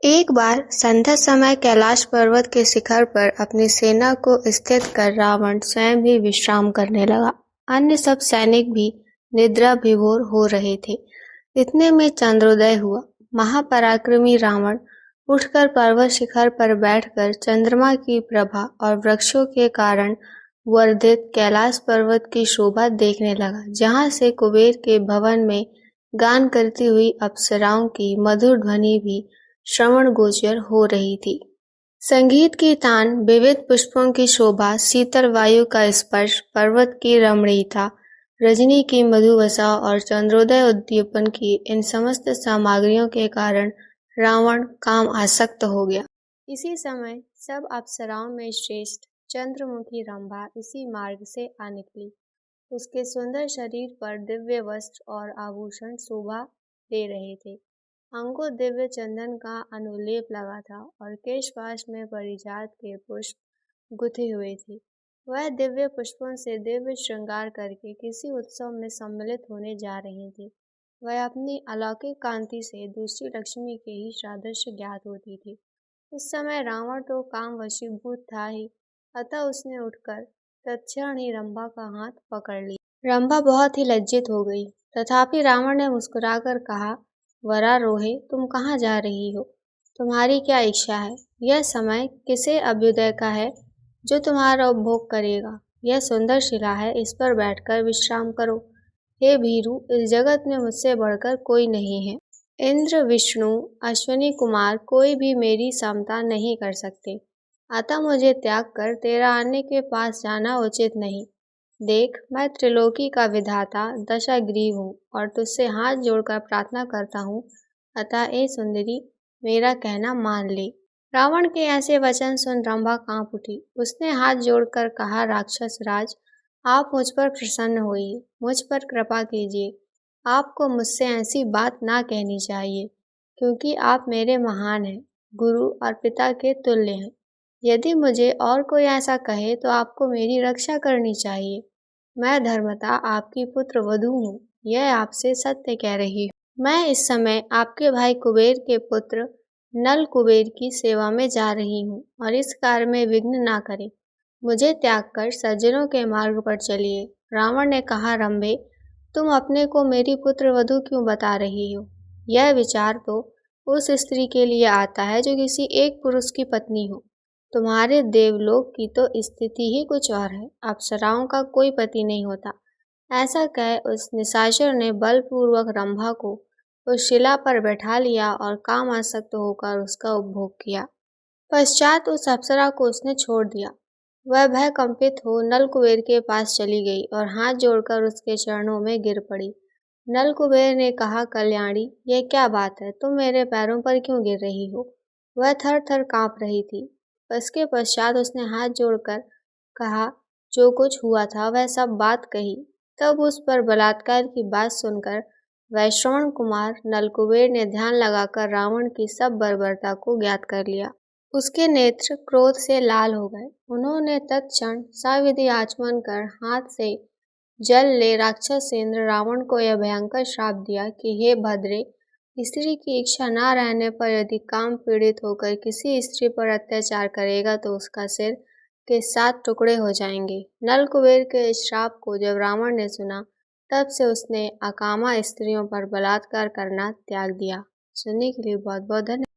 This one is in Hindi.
एक बार संध्या समय कैलाश पर्वत के शिखर पर अपनी सेना को स्थित कर रावण स्वयं भी विश्राम करने लगा। अन्य सब सैनिक भी निद्रा विभोर हो रहे थे। इतने में चंद्रोदय हुआ। महापराक्रमी रावण उठकर पर्वत शिखर पर बैठकर चंद्रमा की प्रभा और वृक्षों के कारण वर्धित कैलाश पर्वत की शोभा देखने लगा, जहाँ से कुबेर के भवन में गान करती हुई अप्सराओं की मधुर ध्वनि भी श्रवण गोचर हो रही थी। संगीत की तान, विविध पुष्पों की शोभा, शीतल वायु का स्पर्श, पर्वत की रमणीयता, रजनी की मधुवसा और चंद्रोदय उद्दीपन की इन समस्त सामग्रियों के कारण रावण काम आसक्त हो गया। इसी समय सब अप्सराओं में श्रेष्ठ चंद्रमुखी रंभा इसी मार्ग से आ निकली। उसके सुंदर शरीर पर दिव्य वस्त्र और आभूषण शोभा दे रहे थे। अंगों दिव्य चंदन का अनुलेप लगा था और केशपाश में पारिजात के पुष्प गुथे हुए थे। वह दिव्य पुष्पों से दिव्य श्रृंगार करके किसी उत्सव में सम्मिलित होने जा रही थी। वह अपनी अलौकिक कांति से दूसरी लक्ष्मी के ही सादृश्य ज्ञात होती थी। उस समय रावण तो काम वशीभूत था ही, अतः उसने उठकर तत्क्षण ही रंभा का हाथ पकड़ लिया। रंभा बहुत ही लज्जित हो गई, तथापि रावण ने मुस्कुराकर कहा, वरारोहे, तुम कहाँ जा रही हो? तुम्हारी क्या इच्छा है? यह समय किसे अभ्युदय का है जो तुम्हारा उपभोग करेगा? यह सुंदर शिला है, इस पर बैठकर विश्राम करो। हे भीरु, इस जगत में मुझसे बढ़कर कोई नहीं है। इंद्र, विष्णु, अश्विनी कुमार कोई भी मेरी समता नहीं कर सकते, अतः मुझे त्याग कर तेरा अन्य के पास जाना उचित नहीं। देख, मैं त्रिलोकी का विधाता दशाग्रीव हूँ और तुझसे हाथ जोड़कर प्रार्थना करता हूँ, अतः ए सुंदरी, मेरा कहना मान ले। रावण के ऐसे वचन सुन रंभा कांप उठी। उसने हाथ जोड़कर कहा, राक्षस राज, आप मुझ पर प्रसन्न होइए, मुझ पर कृपा कीजिए। आपको मुझसे ऐसी बात ना कहनी चाहिए, क्योंकि आप मेरे महान हैं, गुरु और पिता के तुल्य हैं। यदि मुझे और कोई ऐसा कहे तो आपको मेरी रक्षा करनी चाहिए। मैं धर्मता आपकी पुत्र वधू हूँ, यह आपसे सत्य कह रही हूँ। मैं इस समय आपके भाई कुबेर के पुत्र नल कुबेर की सेवा में जा रही हूँ और इस कार्य में विघ्न ना करें। मुझे त्याग कर सज्जनों के मार्ग पर चलिए। रावण ने कहा, रंभे, तुम अपने को मेरी पुत्र वधू क्यों बता रही हो? यह विचार तो उस स्त्री के लिए आता है जो किसी एक पुरुष की पत्नी हो। तुम्हारे देवलोक की तो स्थिति ही कुछ और है, अप्सराओं का कोई पति नहीं होता। ऐसा कह उस निशाचर ने बलपूर्वक रंभा को उस शिला पर बैठा लिया और काम आसक्त होकर उसका उपभोग किया। पश्चात उस अप्सरा को उसने छोड़ दिया। वह भय कंपित हो नल कुबेर के पास चली गई और हाथ जोड़कर उसके चरणों में गिर पड़ी। नल कुबेर ने कहा, कल्याणी, यह क्या बात है? तुम मेरे पैरों पर क्यों गिर रही हो? वह थर थर कांप रही थी। इसके पश्चात उसने हाथ जोड़कर कहा, जो कुछ हुआ था वह सब बात कही। तब उस पर बलात्कार की बात सुनकर वैश्रवण कुमार नलकुबेर ने ध्यान लगाकर रावण की सब बर्बरता को ज्ञात कर लिया। उसके नेत्र क्रोध से लाल हो गए। उन्होंने तत्क्षण सविधि आचमन कर हाथ से जल ले राक्षसेंद्र रावण को यह भयंकर श्राप दिया कि हे भद्रे, स्त्री की इच्छा न रहने पर यदि काम पीड़ित होकर किसी स्त्री पर अत्याचार करेगा तो उसका सिर के 7 टुकड़े हो जाएंगे। नल कुबेर के इस श्राप को जब रावण ने सुना, तब से उसने अकामा स्त्रियों पर बलात्कार करना त्याग दिया। सुनने के लिए बहुत बहुत धन्यवाद।